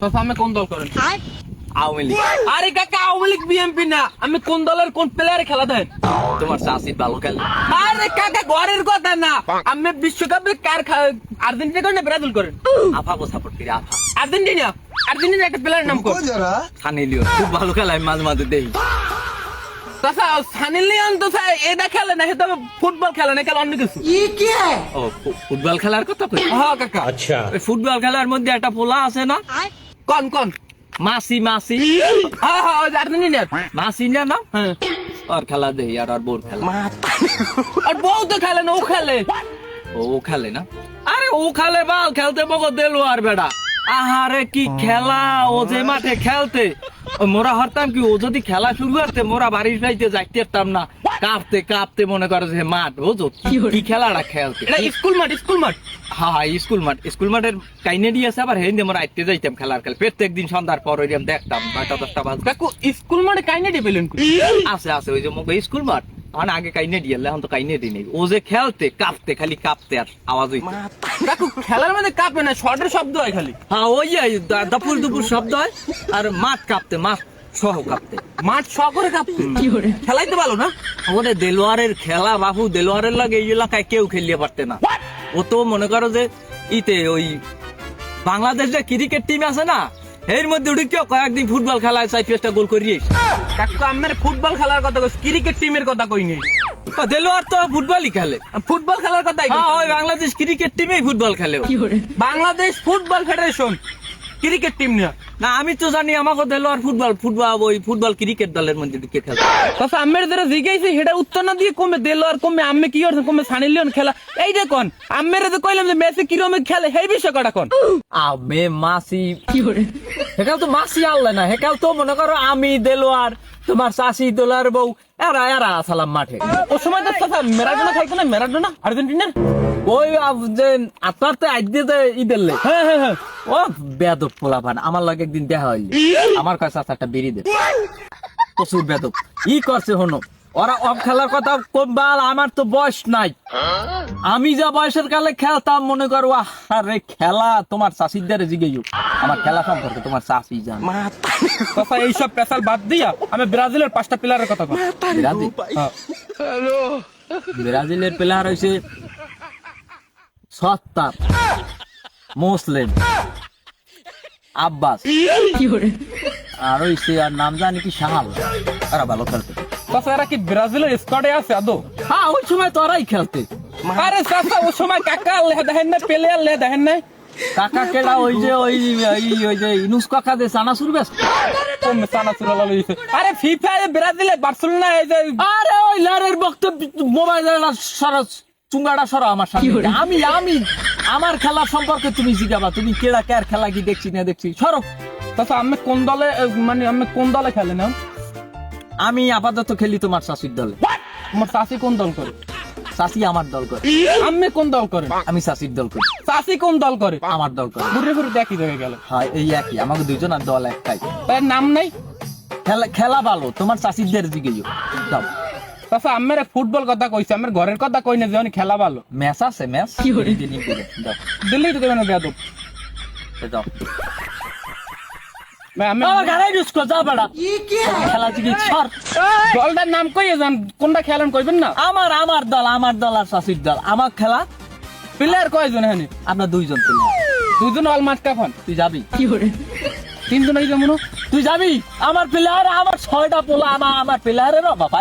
তো আমি কোন দল করেন? আওয়ামী লীগ। আরে কাকা, আওয়ামী লীগ বিএনপি না, আমি কোন দলের কোন প্লেয়ারে খেলা দেন? তোমার চাষি ভালো খেলে। আরে কাকা, ঘরের কথা না, আমি বিশ্বকাপে আর্জেন্টিনা করেন না ব্রাজিল করেন? আফাকে সাপোর্ট করি। আফা আর্জেন্টিনা। আর্জেন্টিনা একটা প্লেয়ারের নাম কর। সানি লিওন খুব ভালো খেলে, আমি মাঝে মাঝে দেখি। চাচা, সানি লিওন তো এটা খেলে না, সেটা ফুটবল খেলে না, খেলে অন্য কিছু। ও ফুটবল খেলার কথা কই। হ্যাঁ কাকা। ওই ফুটবল খেলার মধ্যে একটা পোলা আছে না, কোন কোন? মাসি মাসি হ্যাঁ হ্যাঁ, ওই আর্জেন্টিনার। মাসি না না, হ্যাঁ। ওর খেলা দেখি। আর ওর বোর খেলা। আর বউ তো খেলে না, ও খেলে। ও খেলে না? আরে ও খেলে বাল, খেলতে বকো দেলো আর বেড়া। আহারে কি খেলা! ও যে মাঠে খেলতে, মোরা হরতাম কি, ও যদি খেলা শুরু করতে মোরা বাড়ির যাইতে পারতাম না। কাঁপতে কাঁপতে মনে করে যে মাঠ, বুঝো কি খেলাটা খেলতে। এটা স্কুল মাঠ, স্কুল মাঠ। হ্যাঁ হ্যাঁ, স্কুল মাঠ। স্কুল মাঠের কাইনে দিয়েছে আবার হেন্দে মোরা আইতে যাইতাম খেলার খেলে। প্রত্যেক দিন সন্ধ্যার পর ওইরকম দেখতাম 9টা-10টা বাজে। কাকু, স্কুল মাঠে কাইনে দিবেন? আছে আছে, ওই যে মুখে স্কুল মাঠ। মানে আগে কাইনে দিয়ে, এখন তো কাইনে দিই নেই। ও যে খেলতে কাঁপতে, খালি কাঁপতে আর আওয়াজ হইতো। কাকু, খেলার মধ্যে কাঁপে না, শর্টের শব্দ হয় খালি। হ্যাঁ ওই দুপুর দুপুর শব্দ হয়, আর মাঠ কাঁপতে, মাঠ সহ কাঁপতে। মাঠ ছ করে কাঁপতে। খেলাই তো ভালো না। আমাদের দেলোয়ারের খেলা বাবু, দেলোয়ারের লাগে এই এলাকায় কেউ খেলিয়ে পারতে না। ও তো মনে করো যে ইতে ওই বাংলাদেশ যে ক্রিকেট টিম আছে না, এর মধ্যে উঠে কেউ কয়েকদিন ফুটবল খেলায় 4-5টা গোল করিয়ে। কাকু, আমার ফুটবল খেলার কথা কই, ক্রিকেট টিমের কথা কই নেই। দেলোয়ার তো ফুটবলই খেলে। ফুটবল খেলার কথাই কই। হ্যাঁ, ওই বাংলাদেশ ক্রিকেট টিমেই ফুটবল খেলে ও। Bangladesh football federation cricket team না। না আমি তো জানি আমাকে দেলোয়ার ফুটবল ক্রিকেট দলের মধ্যে ঢুকে খেলে। আচ্ছা, আমের যারা জিজ্ঞাসা সেটা উত্তর না দিয়ে কমে দিল, আর কমে আমি কি করছেন, কমে সানি লিওন খেলা এইটা কোন? আমের তো কইলাম যে মেসি কিরকম খেলে, সেই বিষয় কটা কোন? আমি মাসি হেকাল তো মাসি আনলে না, হেকাল তো মনে করো আমি দেলোয়ার, তোমার চাষি দেলোয়ার বউ, এরা এরা আসালাম মাঠে। ও সময় তো কথা ম্যারাডোনা খেলতো না, ম্যারাডোনা আর্জেন্টিনার। ওই যে আপনার তো আজ দিয়ে ঈদেরলে। হ্যাঁ হ্যাঁ হ্যাঁ। ও বেদব পোলাপান, আমার লাগে একদিন দেখা হইল। আমার কাছে আছে একটা বেরি দে, প্রচুর বেদব। ই করছে হনো, ওরা অফ খেলার কথা কমবাল, আমার তো বয়স নাই। আমি যা বয়সের কালে খেলতাম, মনে করো আরে খেলা তোমার চাষিদের জিগেই, আমার খেলা সম্পর্কে তোমার চাষি জান। কথা এইসব পেশাল বাদ দিয়া আমি ব্রাজিলের 5টা প্লেয়ারের কথা কই। ব্রাজিল, ব্রাজিলের প্লেয়ার হয়েছে সত্তার, মুসলিম, আব্বাস, আর হইছে আর নাম জানি কি সাহাল। এরা ভালো খেলতে। কথা এরা কি ব্রাজিলের স্কোয়াডে আছে আদৌ? হ্যাঁ ওই সময় তো ওরাই খেলতে। আরে চাচা, ওই সময় কাকা লেখা দেখেন না, প্লেয়ার লেখা দেখেন না। কাকা কেডা? ওই যে ওই যে ইনুস কাকা দে চানাচুর ব্যস্ত। কমে চানাচুর লইছে। আরে ফিফা ব্রাজিলে বার্সেলোনা এই যে। আরে ওই লারের বক্তব্য মোবাইলের সরস চুঙ্গাটা সরো আমার সামনে। আমি আমার খেলা সম্পর্কে তুমি জিজ্ঞাবা, তুমি কেডা কার খেলা কি দেখছি না দেখছি সরো। চাচা, আমি কোন দলে, মানে আমি কোন দলে খেলে না? আমি আপাতত খেলি তোমার শাশুর দলে। আমার চাচি কোন দল করে? চাষি আমার দল করে। আমি কোন দল করে? আমি শাশুর দল করি। চাচি কোন দল করে? আমার দল করে। ঘুরে ঘুরে দেখি হয়ে গেল। হ্যাঁ এই একই, আমাকে দুইজন আর দল একটাই। তার নাম নাই? খেলা ভালো, তোমার চাষিদের দিকে যাও। চাচা, আমার ফুটবল কথা কইছে, আমার ঘরের কথা কই না, যে খেলা ভালো। ম্যাচ আছে, ম্যাচ দিল্লি তো দেবে না বেয়াদব। যাও। আমি খেলা জিগে সর। দলটার নাম কইয়ে যান, কোনটা খেলেন কইবেন না? আমার দল আর শাশুর দল। আমার খেলা প্লেয়ার কয়জন এখানে? আমরা দুইজন প্লেয়ার। দুজন অল মাঠ কাফান। তুই যাবি? 3জন এই যেমন। তুই যাবি? আমার প্লেয়ার, আমার 6টা পোলা, আমার প্লেয়ারের বাবা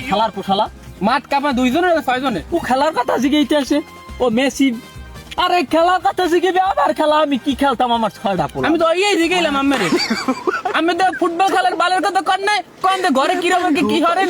খেলার পোশালা। মাঠ কাফা 2জনের 6জনে। ও খেলার কথা জিগেইতে আসে। ও মেসি, আরে খেলার কথা জিগেবে আমার খেলা, আমি কি খেলতাম আমার 6টা পোলা। আমি তো এই জিগাইলাম আমি তো ফুটবল খেলার বালের কথা কর নাই, কোন ঘরে কিরকম কি হরেন।